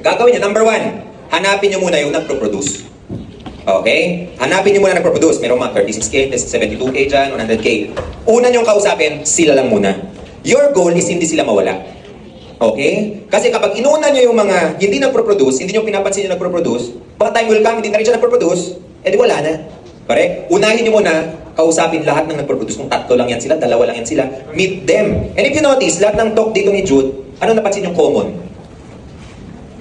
Gagawin nyo, number one, hanapin nyo muna yung nagpo-produce. Okay? Hanapin nyo muna nagpo-produce. Merong mga 36K, 72K dyan, 100K. Una nyong kausapin, sila lang muna. Your goal is hindi sila mawala. Okay? Kasi kapag inuna nyo yung mga hindi nagpo-produce, hindi nyo pinapansin yung nagpo-produce, baka time will come, hindi na rin siya nagpo-produce, edi wala na. Correct? Unahin nyo muna, kausapin lahat ng nagpo-produce. Kung tatlo lang yan sila, dalawa lang yan sila, meet them. And if you notice, lahat ng talk dito ni Jude, ano napansin yung common?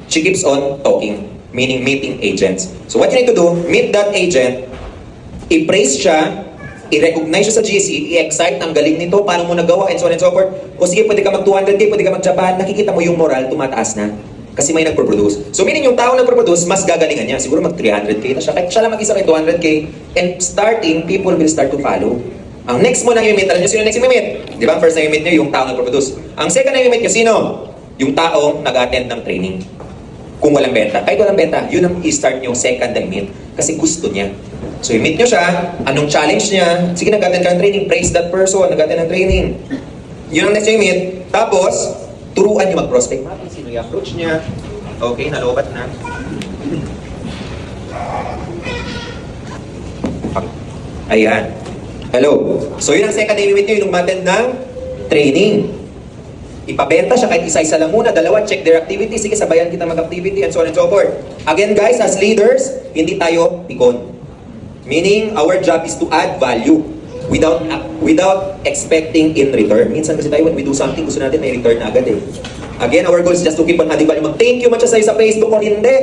She keeps on talking, meaning meeting agents. So what you need to do, meet that agent, i-praise siya, i-recognize siya sa GC, i-excite, ang galing nito, paano mo nagawa, and so on and so forth. O sige, pwede ka mag 200K, pwede ka mag Japan, nakikita mo yung moral, tumataas na. Kasi may nagpo-produce. So meaning yung tao nagpo-produce, mas gagalingan niya. Siguro mag 300K na siya. Kahit siya lang mag-isa kay 200K. And starting, people will start to follow. Ang next mo na i-meet, alam niyo sino next i-meet? Di ba? First na i-meet niyo, yung tao nagpo-produce. Ang second na i-meet niyo, sino? Yung taong nag-attend ng training. Kung walang benta. Kahit walang benta, yun ang i-start niyo second na i-meet. Kasi gusto niya. So i-meet niyo siya, anong challenge niya? Sige, nag-attend ka ng training, praise that person, nag-attend ng training. Yun ang next niyo i-meet. Tapos, turuan niyo mag-prospect. Mapin sino i-approach niya. Okay, nalobat na. Ayan. Hello. So yun ang second i-meet niyo, yung umattend ng training. Ipabenta siya kahit isa-isa lang muna. Dalawa, check their activity. Sige, sabayan kita mag-activity and so on and so forth. Again guys, as leaders, hindi tayo pikon. Meaning, our job is to add value without expecting in return. Minsan kasi tayo, when we do something, gusto natin may return na agad eh. Again, our goal is just to keep on adding value. Mag-thank you man siya sa Facebook o hindi.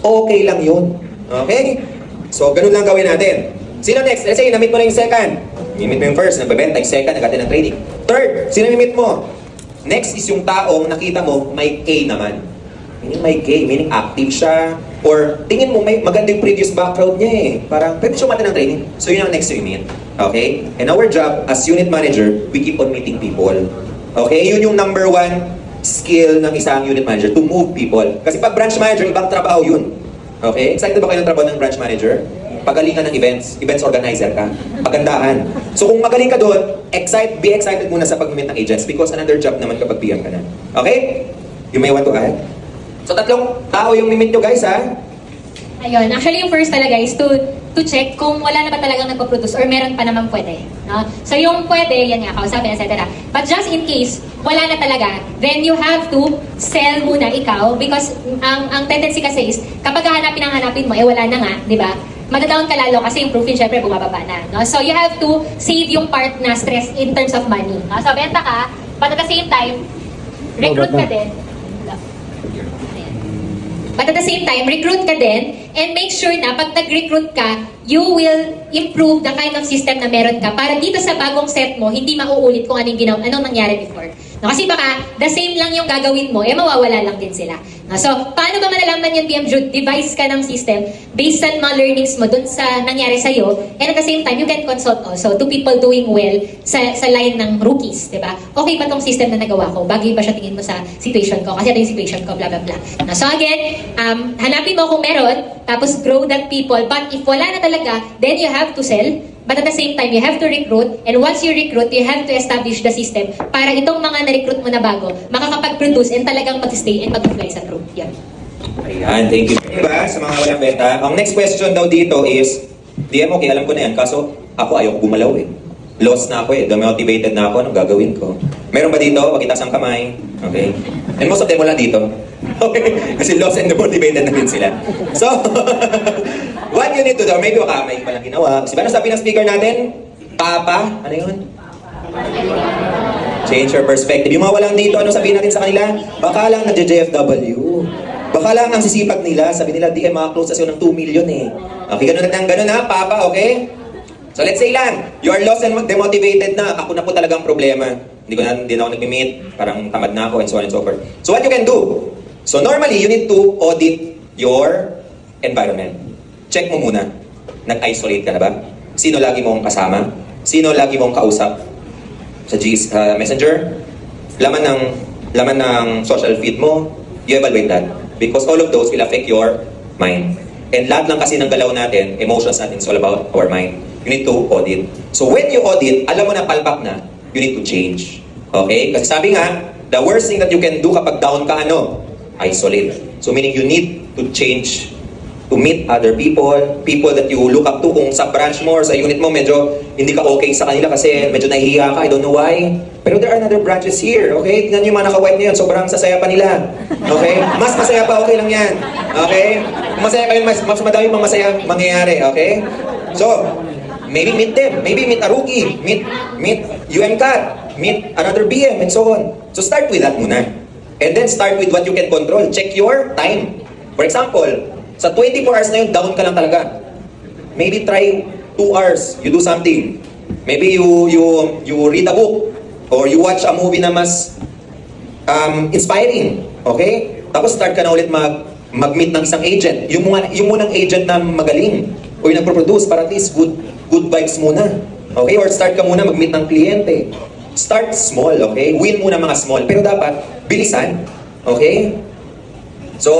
Okay lang yun. Okay? So, ganun lang gawin natin. Sino next? Let's say, na-meet mo na yung second. I-meet mo yung first, nagbebenta, yung second, nag-attend ng training. Third, sino i-meet mo? Next is yung taong nakita mo, may K naman. Meaning may K, meaning active siya. Or tingin mo, may maganda yung previous background niya eh. Parang pwede siya umattend ng training. So yun ang next to meet. Okay? And our job as unit manager, we keep on meeting people. Okay? Yun yung number one skill ng isang unit manager, to move people. Kasi pag branch manager, ibang trabaho yun. Okay? Excited ba kayo ng trabaho ng branch manager? Pagalingan ng events organizer ka, pagandahan. So kung magaling ka doon, be excited muna sa pag-meet ng agents because another job naman kapag PM ka na. Okay? You may want to add? So tatlong tao yung meet nyo guys ha? Ayun, actually yung first talaga is to check kung wala na ba talagang nagpo-produce or meron pa naman pwede. No? So yung pwede, yan nga, kausapin, etc. But just in case, wala na talaga, then you have to sell muna ikaw because ang tendency kasi is, kapag hanapin mo, wala na nga, di ba? Madadown ka lalo kasi yung proofing syempre bumababa na. No? So you have to save yung part na stress in terms of money. No? So benta ka, but at the same time, recruit ka din. But at the same time, recruit ka din and make sure na pag nag-recruit ka, you will improve the kind of system na meron ka para dito sa bagong set mo, hindi mauulit kung anong nangyari before. No, kasi baka the same lang yung gagawin mo, mawawala lang din sila. No, so, paano ba malalaman yun, PM Jude? Devise ka ng system based on mga learnings mo dun sa nangyari sa'yo, and at the same time, you can consult also to people doing well sa line ng rookies, di ba? Okay ba tong system na nagawa ko? Bagay ba siya tingin mo sa situation ko? Kasi ito yung situation ko, blah, blah, blah. No, so again, hanapin mo kung meron, tapos grow that people, but if wala na talaga, then you have to sell. But at the same time, you have to recruit. And once you recruit, you have to establish the system para itong mga na-recruit mo na bago, makakapag-produce and talagang mag-stay and mag-fly sa group. Yan. Ayan, thank you. Diba, sa mga walang benta. Ang next question daw dito is, DM, okay, alam ko na yan. Kaso, ako ayoko gumalaw eh. Lost na ako eh. Demotivated na ako. Anong gagawin ko? Meron ba dito? Pakitaas ang kamay. Okay. And most of them wala dito. Okay. Kasi lost and demotivated na din sila. So, what you need to do, maybe may palang ginawa. Kasi ba sabi ng speaker natin? Papa? Ano yun? Change your perspective. Yung mga walang dito, ano sabihin natin sa kanila? Baka lang nag-JFW. Baka lang ang sisipag nila. Sabi nila, di mga close sa 2 million eh. Okay, ganun ha, Papa, okay? So let's say lang, you are lost and demotivated na. Ako na po talagang problema. Hindi na ako nag-meet. Parang tamad na ako and so on and so forth. So what you can do? So normally, you need to audit your environment. Check mo muna. Nag-isolate ka na ba? Sino lagi mong kasama? Sino lagi mong kausap? Sa Messenger? Laman ng social feed mo? You evaluate that. Because all of those will affect your mind. And lahat lang kasi ng galaw natin, emotions natin, is all about our mind. You need to audit. So when you audit, alam mo na palpak na, you need to change. Okay? Kasi sabi nga, the worst thing that you can do kapag down ka, isolate. So meaning you need to change to meet other people, people that you look up to. Kung sa branch mo or sa unit mo, medyo hindi ka okay sa kanila kasi medyo nahihiya ka, I don't know why. Pero there are other branches here, okay? Tingnan nyo yung mga naka-white na yun, sobrang sasaya pa nila. Okay? Mas masaya pa, okay lang yan. Okay? Kung masaya kayo, mas madami pang masaya mangyayari, okay? So, maybe meet them. Maybe meet a rookie. Meet UMCAT. Meet another BM and so on. So start with that muna. And then start with what you can control. Check your time. For example, sa 24 hours na yun, down ka lang talaga. Maybe try 2 hours, you do something. Maybe you read a book or you watch a movie na mas inspiring. Okay? Tapos start ka na ulit mag-meet ng isang agent. Yung munang agent na magaling o yung nagpo-produce para at least good vibes muna. Okay? Or start ka muna mag-meet ng kliyente. Start small, okay? Win muna mga small. Pero dapat, bilisan. Okay? So,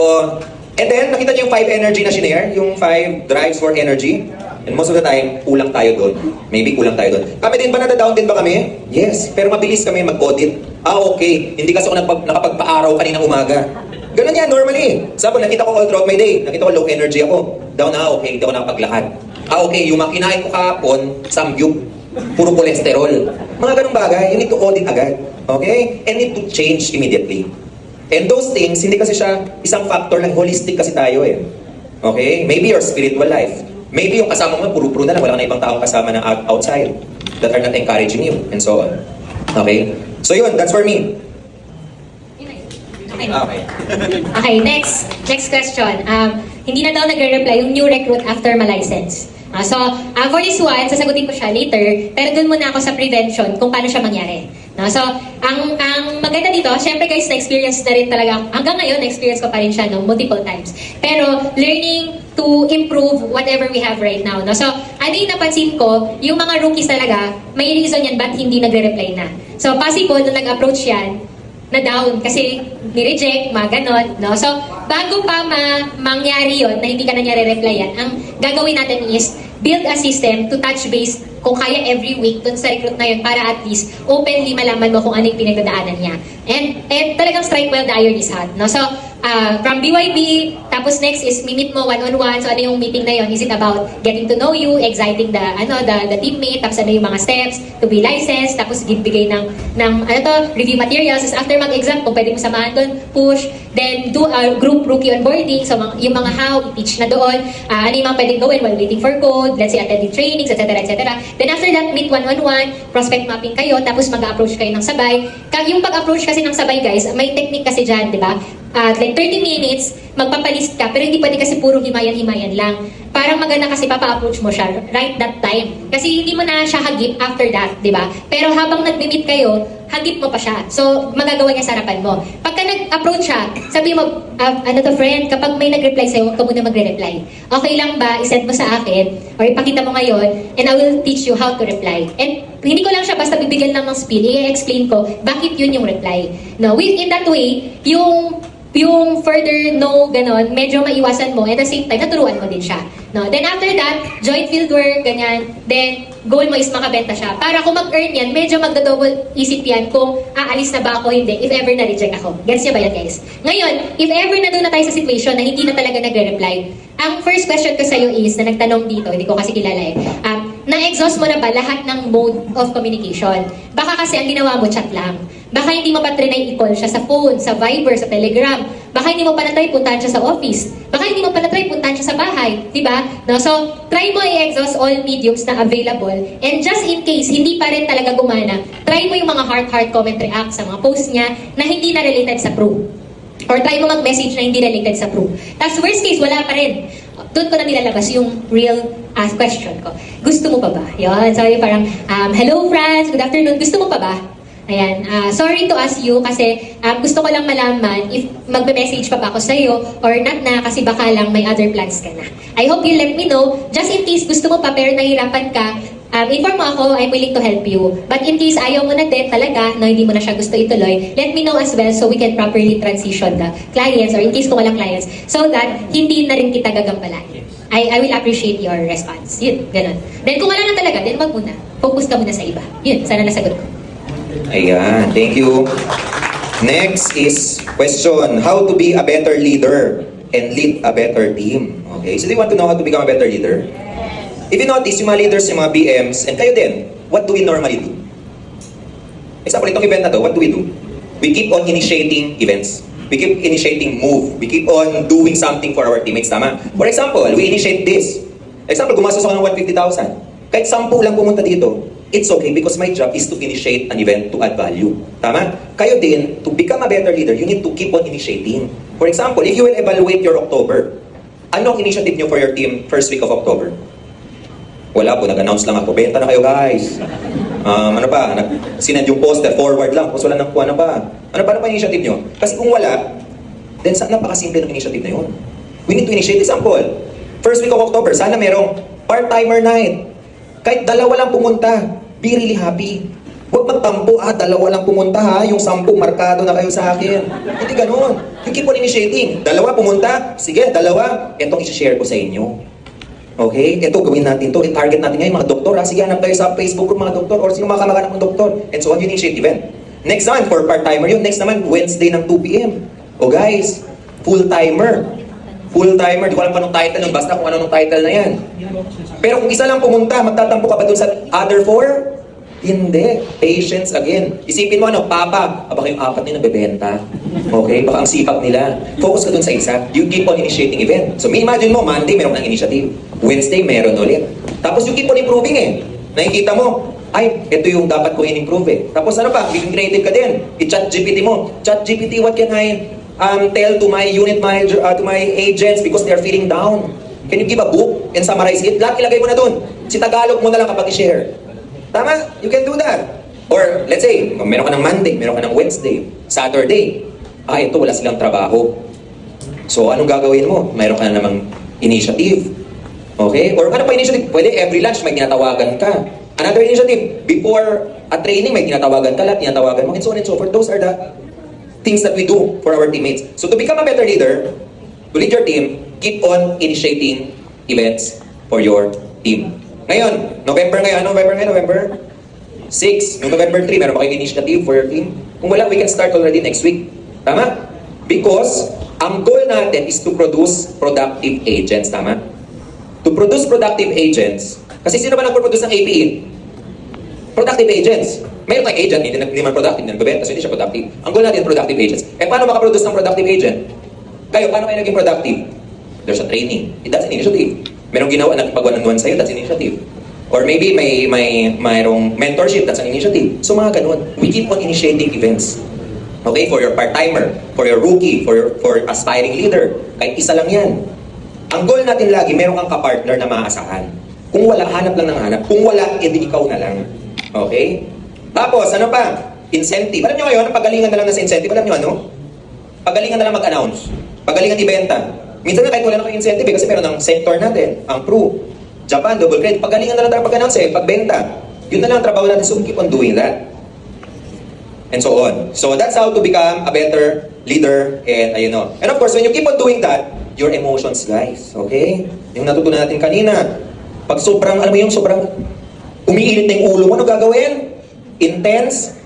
and then, nakita niyo yung 5 energy na shinare? Yung 5 drives for energy? And most of the time, kulang tayo doon. Maybe kulang tayo doon. Kami din ba nadadown din ba kami? Yes. Pero mabilis kami mag-audit. Okay. Hindi kasi ako nakapagpa-araw kaninang umaga. Ganun yan, normally. Sabi, nakita ko all throughout my day. Nakita ko low energy ako. Down okay. Hindi ako nakapaglakad. Okay. Yung makinain ko kahapon, samgyup. Puro kolesterol. Mga ganung bagay, you need to audit agad. Okay? And need to change immediately. And those things, hindi kasi siya isang factor lang, holistic kasi tayo eh. Okay? Maybe your spiritual life. Maybe yung kasama mo, puro-puro na lang, wala ka na ibang taong kasama na outside that are not encouraging you, and so on. Okay? So yun, that's for me. Okay. Okay, next question. Hindi na daw nagre-reply yung new recruit after ma-license. For this one, sasagutin ko siya later, pero dun muna ako sa prevention kung paano siya mangyari. So, ang maganda dito, syempre guys, na-experience na rin talaga, hanggang ngayon, na-experience ko pa rin siya multiple times. Pero, learning to improve whatever we have right now. So, ano yung napansin ko, yung mga rookies talaga, may reason yan ba't hindi nagre-reply na. So, possible, nung nag-approach yan, na down kasi ni-reject, mga ganon. No? So, bago pa mangyari yon na hindi ka na niya re-replyan, ang gagawin natin is build a system to touch base kung kaya every week dun sa recruit na yun para at least openly malaman mo kung ano yung pinagdadaanan niya. And talagang strike while the iron is hot. No? So, from BYB, tapos next is meet mo one-on-one. So, ano yung meeting na yun? Is it about getting to know you, exciting the teammate, tapos ano yung mga steps to be licensed, tapos bigay ng review materials. Tapos after mag-exam, kung pwede mo samahan doon, push, then do a group rookie onboarding. So, yung mga how, i-teach na doon. Ano yung mga pwedeng gawin while waiting for code, let's say attending trainings, etc. etc. Then after that, meet one-on-one, prospect mapping kayo, tapos mag-approach kayo ng sabay. Yung pag-approach kasi ng sabay, guys, may technique kasi dyan, di ba? Like 30 minutes, magpapalist ka, pero hindi pwede kasi puro himayan-himayan lang. Parang maganda kasi papa-approach mo siya right that time. Kasi hindi mo na siya hagip after that, di ba? Pero habang nag-meet kayo, hagip mo pa siya. So, magagawa niya sa harapan mo. Pagka nag-approach siya, sabi mo, friend, kapag may nag-reply sa'yo, huwag ka muna magre-reply. Okay lang ba, isend mo sa akin, or ipakita mo ngayon, and I will teach you how to reply. And hindi ko lang siya basta bibigyan lang ng speed, i-explain ko bakit yun yung reply. No, in that way, yung further no, ganon, medyo maiwasan mo, at the same time, naturuan mo din siya. No? Then after that, join fieldwork, ganyan. Then, goal mo is makabenta siya. Para kung mag-earn yan, medyo magda-double isip yan kung aalis na ba ako, hindi, if ever na-reject ako. Gets niya ba yan, guys? Ngayon, if ever na doon na tayo sa situation na hindi na talaga nagre-reply, ang first question ko sa'yo is, na nagtanong dito, hindi ko kasi kilala eh, na-exhaust mo na ba lahat ng mode of communication? Baka kasi ang ginawa mo, chat lang. Baka hindi mo pa trinay i-call siya sa phone, sa Viber, sa Telegram. Baka hindi mo pa na-try puntahan siya sa office. Baka hindi mo pa na-try puntahan siya sa bahay. Diba? No? So, try mo i-exhaust all mediums na available. And just in case, hindi pa rin talaga gumana, try mo yung mga heart comment react sa mga posts niya na hindi na related sa pro. Or try mo mag-message na hindi related sa pro. Tapos worst case, wala pa rin. Doon ko na nilalabas yung real question ko. Gusto mo pa ba? Yun. So, yung parang, hello friends, good afternoon. Gusto mo pa ba? Ayan, sorry to ask you kasi gusto ko lang malaman if magbe-message pa ba ako sa'yo or not na kasi baka lang may other plans ka na. I hope you let me know. Just in case gusto mo pa pero nahihirapan ka, inform mo ako, I'm willing to help you. But in case ayaw mo na din talaga, no, hindi mo na siya gusto ituloy, let me know as well so we can properly transition the clients or in case kung walang clients so that hindi na rin kita gagambalain. I will appreciate your response. Yun, ganun. Then kung wala na talaga, then wag muna. Focus ka muna sa iba. Yun, sana nasagot ko. Ayan, thank you. Next is question, how to be a better leader and lead a better team. Okay, so do you want to know how to become a better leader? If you notice, yung mga leaders, yung mga BMs, and kayo din, what do we normally do? Example, itong event na to, what do? We keep on initiating events. We keep initiating move. We keep on doing something for our teammates, tama? For example, we initiate this. Example, gumastos ako ng 150,000. Kahit 10 lang pumunta dito, it's okay because my job is to initiate an event to add value. Tama? Kayo din, to become a better leader, you need to keep on initiating. For example, if you will evaluate your October, anong initiative nyo for your team first week of October? Wala po, nag-announce lang ako, benta na kayo guys. Ano pa, sinend yung poster, forward lang, tapos wala nang kuha na pa. Ano pa initiative nyo? Kasi kung wala, then napakasimple ng initiative na yun. We need to initiate. Example, first week of October, sana merong part-timer night. Kahit 2 lang pumunta, be really happy. Huwag magtampo, 2 lang pumunta ha, yung 10 markado na kayo sa akin. Hindi ganun. You keep on initiating. 2 pumunta, sige, 2, etong isi-share ko sa inyo. Okay? Ito, gawin natin to. I-target natin ngayon mga doktor. Ha? Sige, hanap tayo sa Facebook ng mga doktor or sino mga kamag-anak ng doktor. And so on, you initiate event. Next naman, for part-timer yun. Next naman, Wednesday ng 2 p.m. O guys, full-timer. Full-timer. Di ko alam pa nung title nun. Basta kung ano nung title na yan. Pero kung isa lang pumunta, magtatampo ka ba dun sa other 4? Hindi. Patience again. Isipin mo ano, Papa, baka yung 4 nila nabebenta. Okay? Baka ang sipag nila. Focus ka dun sa isa. You keep on initiating event. So may imagine mo, Monday meron ng initiative. Wednesday meron ulit. Tapos you keep on improving eh. Nakikita mo, ay, ito yung dapat kong in-improve eh. Tapos ano pa, maging creative ka din. I-chat GPT mo. Chat GPT, what can I tell to my unit manager, to my agents because they're feeling down? Can you give a book and summarize it? Lahat ilagay mo na dun. Si Tagalog mo na lang kapag i-share. Tama? You can do that. Or, let's say, meron ka ng Monday, meron ka ng Wednesday, Saturday. Ito, wala silang trabaho. So, anong gagawin mo? Meron ka na namang initiative. Okay? Or ano pa initiative? Pwede every lunch may tinatawagan ka. Another initiative, before a training, may tinatawagan ka, lahat tinatawagan mo, and so on and so forth. Those are the things that we do for our teammates. So, to become a better leader, to lead your team, keep on initiating events for your team. Ngayon, November 6. Noong November 3, meron ba kayong initiative for your team? Kung wala, we can start already next week. Tama? Because, ang goal natin is to produce productive agents. Tama? To produce productive agents, kasi sino ba nagpo-produce ng APE? Productive agents. Mayroon tayong agent, hindi man productive, hindi nagbebenta, so hindi siya productive. Ang goal natin, productive agents. Paano makaproduce ng productive agent? Kayo, paano kayo naging productive? There's a training. That's an initiative. Merong ginawa, nakipag-one-on-one sa'yo, that's an initiative. Or maybe mayroong mentorship, that's an initiative. So mga ganun, we keep on initiating events. Okay, for your part-timer, for your rookie, for aspiring leader. Kahit isa lang yan. Ang goal natin lagi, meron kang kapartner na maaasahan. Kung wala, hanap lang ng hanap. Kung wala, edi ikaw na lang. Okay? Tapos, ano pa? Incentive. Alam nyo ngayon, pagalingan na lang na sa incentive. Alam nyo ano? Pagalingan na lang mag-announce. Pagalingan ibenta. Minsan na kahit wala na kayong incentive kasi meron ng sector natin, ang Pru, Japan, Double Credit. Pagalingan na lang tayo pag-announce pagbenta. Yun na lang ang trabaho natin, so keep on doing that. And so on. So that's how to become a better leader and ayun o. And of course, when you keep on doing that, your emotions, guys. Okay? Yung natutunan natin kanina, pag sobrang, alam mo yung sobrang umiinit na yung ulo mo, ano gagawin? Intense,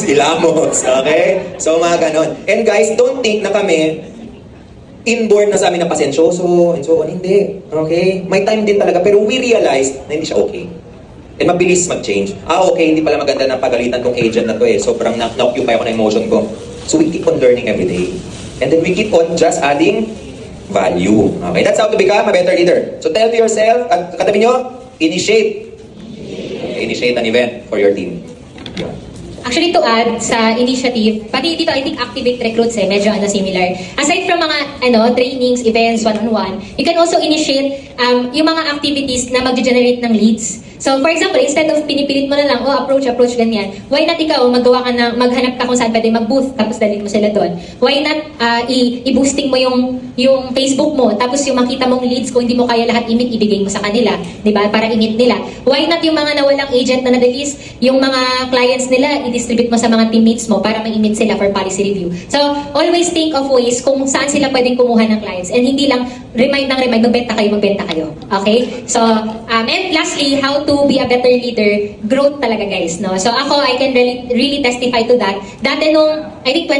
ilamos. Okay? So mga ganon. And guys, don't think na kami inborn na sa amin na pasensyoso and so on. Hindi. Okay? May time din talaga. Pero we realize na hindi siya okay. And mabilis mag-change. Okay, hindi pala maganda na pagalitan tong agent na to sobrang na-occupy ako na emotion ko. So we keep on learning every day. And then we keep on just adding value. Okay? That's how to become a better leader. So tell to yourself, at katabi nyo, initiate an event for your team. Actually, to add sa initiative, pati dito, I think Activate Recruits medyo similar. Aside from mga trainings, events, one-on-one, you can also initiate yung mga activities na mag-generate ng leads. So, for example, instead of pinipilit mo na lang, approach, ganyan, why not ikaw, maghanap ka kung saan pwede mag-booth, tapos dalhin mo sila doon. Why not i-boosting mo yung Facebook mo, tapos yung makita mong leads, kung hindi mo kaya lahat ibigay mo sa kanila, di ba? Para imit nila. Why not yung mga nawalang agent na na-release, yung mga clients nila, i-distribute mo sa mga teammates mo para ma-imit sila for policy review. So, always think of ways kung saan sila pwedeng kumuha ng clients, and hindi lang remind, magbenta kayo. Okay? So, and lastly, how to to be a better leader, growth talaga guys, no? So ako, I can really testify to that. Dati nung, I think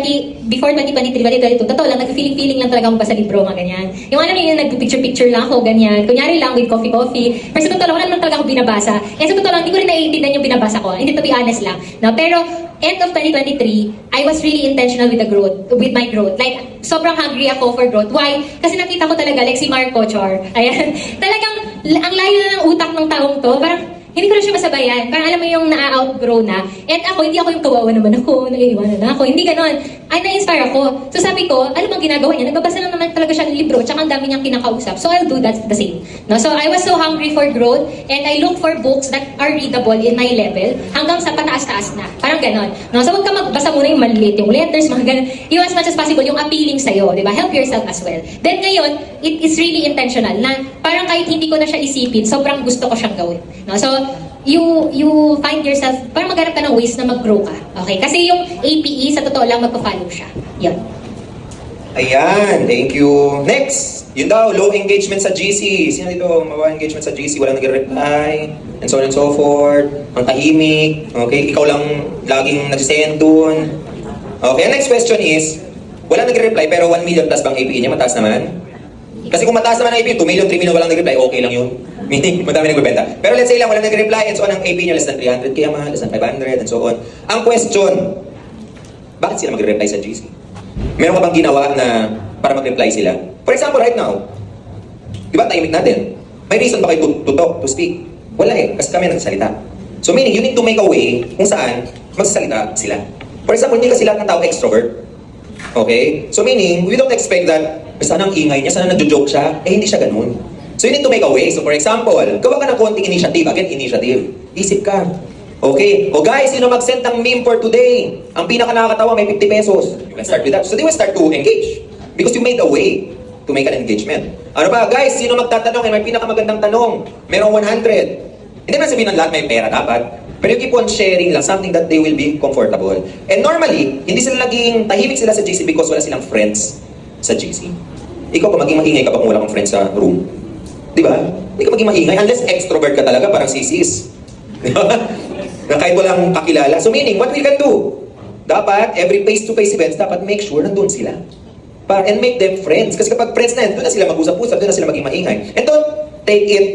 before 2023, 2022, totoo lang, nag-feeling lang talaga ako basa libro, mga ganyan. Yung alam niyo, nag-picture lang ako, ganyan. Kunyari lang with coffee. Pero sa totoo lang, wala naman talaga ako binabasa. And sa totoo lang, hindi ko rin naiintindihan yung binabasa ko. Hindi, to be honest lang. No? Pero, end of 2023, I was really intentional with my growth. Like, sobrang hungry ako for growth. Why? Kasi nakita ko talaga, like si Marco Chor. Ayan. Talagang, ang layo na ng utak ng taong to. Parang, hindi ko na siya masabayan. Parang alam mo yung na-outgrow na. And ako, hindi ako yung kawawa naman ako, naiiwanan na ako. Hindi ganon. Ay, na-inspire ako. So sabi ko, ano bang ginagawa niya? Nagbabasa lang naman talaga siya ng libro, tsaka ang dami niyang kinakausap. So I'll do that the same. No? So I was so hungry for growth, and I look for books that are readable in my level, hanggang sa pataas-taas na. Parang ganon. No? So huwag ka magbasa muna yung maliit, yung letters, mga ganon. Yung as much as possible, yung appealing sa'yo, di ba? Help yourself as well. Then ngayon, it is really intentional na parang kahit hindi ko na siya isipin, sobrang gusto ko siyang gawin. No? So, you find yourself, parang maghanap ka ng ways na mag-grow ka. Okay? Kasi yung APE, sa totoo lang, magpa-follow siya. Yun. Ayan, thank you. Next, yun daw, low engagement sa GC. Sino dito, mababa engagement sa GC, walang nagre-reply, and so on and so forth. Ang tahimik, okay? Ikaw lang laging nagsisend dun. Okay, ang next question is, walang nagre-reply pero 1 million plus bang APE niya? Mataas naman? Kasi kung mataas naman ang APE, 2 million, 3 million walang nag-reply, okay lang yun. Meaning, madami nagbebenta. Pero let's say lang, walang nag-reply, and so on, ang AP niya less than 300k ang mahal, less than 500, and so on. Ang question, bakit sila mag-reply sa GC? Meron ka bang ginawa na para mag-reply sila? For example, right now, di ba tahimik natin? May reason ba kayo to talk, to speak? Wala eh, kasi kami nagsasalita. So meaning, you need to make a way kung saan magsasalita sila. For example, hindi kasi lahat ng tao extrovert. Okay? So meaning, we don't expect that, sana ang ingay niya, sana nagjo-joke siya, eh hindi siya ganun. So you need to make a way. So for example, gawa ka ng konting initiative. Again, initiative. Isip ka. Okay? O guys, sino mag-send ng meme for today? Ang pinaka nakakatawa, may 50 pesos. You can start with that. So they will start to engage. Because you made a way to make an engagement. Ano ba? Guys, sino magtatanong? And may pinakamagandang tanong. Merong 100. Hindi man sabihin ng lahat may pera dapat. Pero you keep on sharing lang something that they will be comfortable. And normally, hindi sila naging tahimik sila sa GC because wala silang friends sa GC. Ikaw pa maging maingay ka pa kung wala kang friends sa room. Di ba? Hindi ka maging maingay unless extrovert ka talaga, parang sisis. Di ba? Na kahit walang kakilala. So meaning, what we can do? Dapat, every face-to-face events, dapat make sure nandun sila. And make them friends. Kasi kapag friends na yan, doon na sila mag-usap-usap, doon na sila maging maingay. And don't take it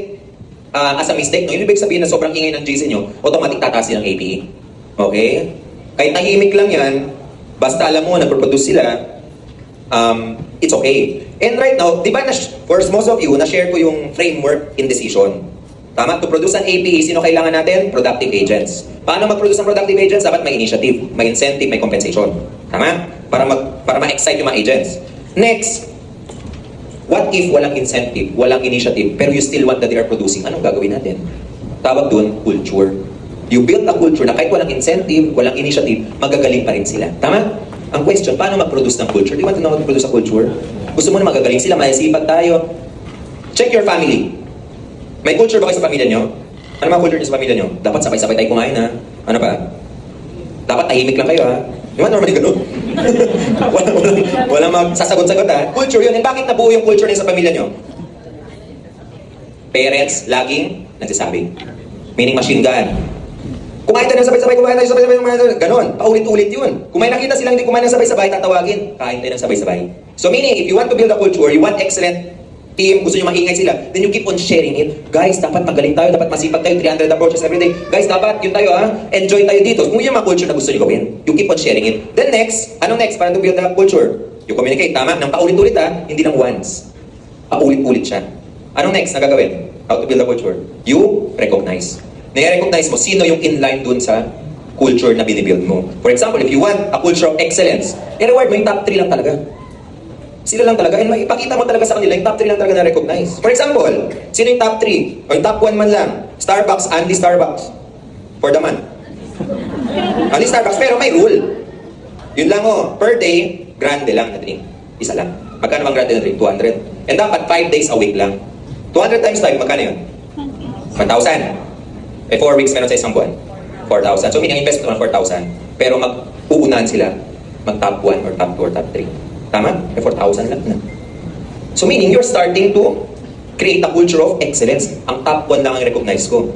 as a mistake. No? Yung ibig sabihin na sobrang ingay ng GC nyo, automatic tataas ng APE. Okay? Kahit tahimik lang yan, basta alam mo, nagproduce sila, it's okay. And right now, di ba, for most of you, na-share ko yung framework in decision. Tama? To produce an APE, sino kailangan natin? Productive agents. Paano mag-produce ng productive agents? Dapat may initiative, may incentive, may compensation. Tama? Para ma-excite yung mga agents. Next, what if walang incentive, walang initiative, pero you still want that they are producing? Anong gagawin natin? Tawag dun, culture. You build a culture na kahit walang incentive, walang initiative, magagaling pa rin sila. Tama? Ang question, paano mag-produce ng culture? Do you want to know how to produce a culture? Gusto mo na magagaling sila, maisipag tayo. Check your family. May culture ba kayo sa pamilya nyo? Ano mga culture nyo sa pamilya nyo? Dapat sabay-sabay tayo kumain ha? Ano pa? Dapat tahimik lang kayo ha? Di ba normally ganun? walang magsasagot-sagot ha? Culture yun. And bakit nabuo yung culture niyo sa pamilya nyo? Parents, laging nagsasabi. Meaning machine gun. Kumain tayo ng sabay-sabay, kumain tayo sabay-sabay, ganon. Paulit-ulit yun. Kung may nakita silang hindi kumain ng sabay-sabay, tatawagin, kain tayo ng sabay-sabay. So meaning, if you want to build a culture, you want excellent team, gusto nyo maingay sila, then you keep on sharing it. Guys, dapat magaling tayo, dapat masipag tayo, 300 approaches every day. Guys, dapat yun tayo ha, enjoy tayo dito. Kung yun yung mga culture na gusto nyo gawin, you keep on sharing it. Then next, anong next para to build a culture? You communicate, tama? Nang paulit-ulit ha, hindi lang once. Paulit-ulit siya. Anong next na gagawin? How to build a culture? You recognize. Nire-recognize mo sino yung inline dun sa culture na binibuild mo. For example, if you want a culture of excellence, i-reward mo yung top 3 lang talaga. Sila lang talaga, and maipakita mo talaga sa kanila yung top 3 lang talaga na-recognize. For example, sino yung top 3? O yung top 1 man lang? Starbucks, Andy Starbucks. For the month. Andy Starbucks, pero may rule. Yun lang per day, grande lang na drink. Isa lang. Magkano bang grande na drink? 200. And dapat 5 days a week lang. 200 times 5, magkano yun? 1,000. 4 weeks meron sa isang buwan. 4,000. So meaning invest naman 4,000. Pero mag-uunahan sila mag-top 1 or top 2 or top 3. Tama? 4,000 lang na. So meaning you're starting to create a culture of excellence. Ang top 1 lang ang recognize ko.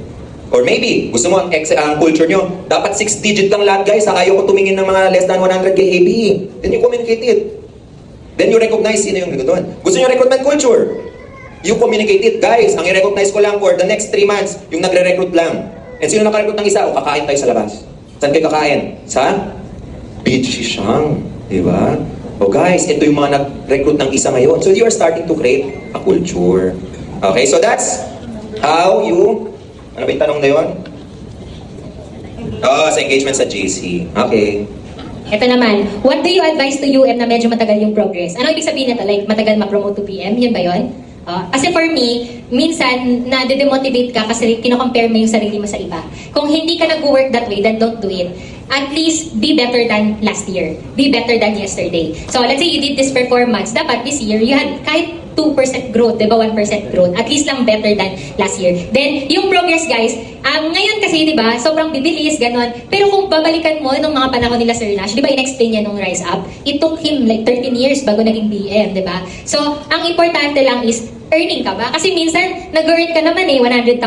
Or maybe, gusto mo ang culture nyo, dapat 6-digit lang lahat guys, ayaw ko tumingin ng mga less than 100k APE. Then you communicate it. Then you recognize sino yung doon. Gusto nyo recruitment culture? You communicate it. Guys, ang i-recognize ko lang for the next 3 months, yung nagre-recruit lang. And sino nakarecruit ng isa? O kakain tayo sa labas. Saan kayo kakain? Sa Beach Shang. Diba? O guys, ito yung mga nag-recruit ng isa ngayon. So you are starting to create a culture. Okay, so that's how you... Ano ba yung tanong na yun? Sa engagement sa GC. Okay. Ito naman, what do you advise to UM na medyo matagal yung progress? Ano ibig sabihin nito? Like, matagal ma-promote to PM? Yun ba yun? Kasi for me, minsan, na-demotivate ka kasi kino-compare mo yung sarili mo sa iba. Kung hindi ka nag-work that way, then don't do it. At least, be better than last year. Be better than yesterday. So, let's say you did this for 4 months. Dapat this year, you had kahit 2% growth, di ba? 1% growth. At least lang better than last year. Then, yung progress, guys, ngayon kasi, di ba, sobrang bibilis, ganon. Pero kung babalikan mo nung mga panahon nila Sir Nash, di ba, in-explain niya nung Rise Up, it took him like 13 years bago naging BM, di ba? So, ang importante lang is, earning ka ba? Kasi minsan, nag-earn ka naman 100,000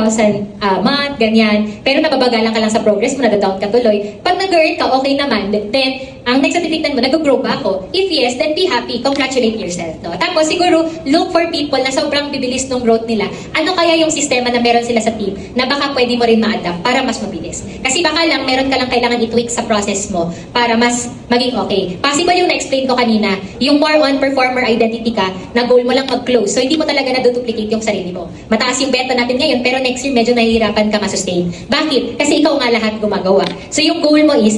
month, ganyan. Pero nababagalan ka lang sa progress mo, nag-down ka tuloy. Pag nag-earn ka, okay naman. Then, ang next na titignan mo, nag-grow ba ako? If yes, then be happy. Congratulate yourself. No? Tapos, siguro, look for people na sobrang bibilis ng growth nila. Ano kaya yung sistema na meron sila sa team na baka pwede mo rin ma-adapt para mas mabilis? Kasi baka lang, meron ka lang kailangan i-tweak sa process mo para mas maging okay. Possible yung na-explain ko kanina, yung more on performer identity ka, na goal mo lang mag-close. So, hindi mo talaga na-duplicate yung sarili mo. Mataas yung benta natin ngayon, pero next year medyo nahihirapan ka ma-sustain. Bakit? Kasi ikaw nga lahat gumagawa. So, yung goal mo is,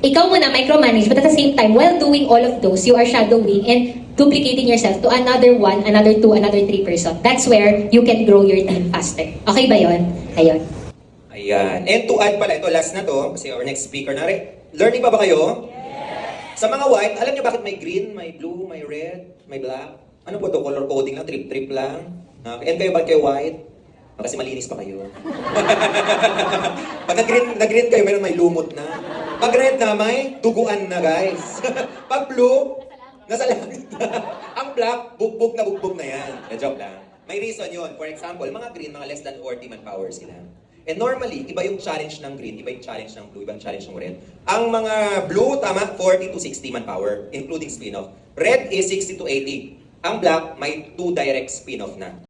ikaw muna micromanage, but at the same time, while doing all of those, you are shadowing and duplicating yourself to another 1, another 2, another 3 person. That's where you can grow your team faster. Okay ba yun? Ayun. Ayan. And to add pala, ito last na to, kasi our next speaker na rin. Learning pa ba kayo? Yes! Sa mga white, alam niyo bakit may green, may blue, may red, may black? Ano po to? Color coding lang, trip-trip lang? And kayo ba kayo white? Kasi malinis pa kayo. Pag nag-green kayo, meron may lumot na. Pag red na, may duguan na, guys. Pag blue, nasa langit na. Ang black, bugbog na yan. Joke lang. May reason yun. For example, mga green, mga less than 40 manpower sila. And normally, iba yung challenge ng green, iba yung challenge ng blue, iba yung challenge ng red. Ang mga blue, tama, 40 to 60 manpower, including spin-off. Red is 60 to 80. Ang black, may 2 direct spin-off na.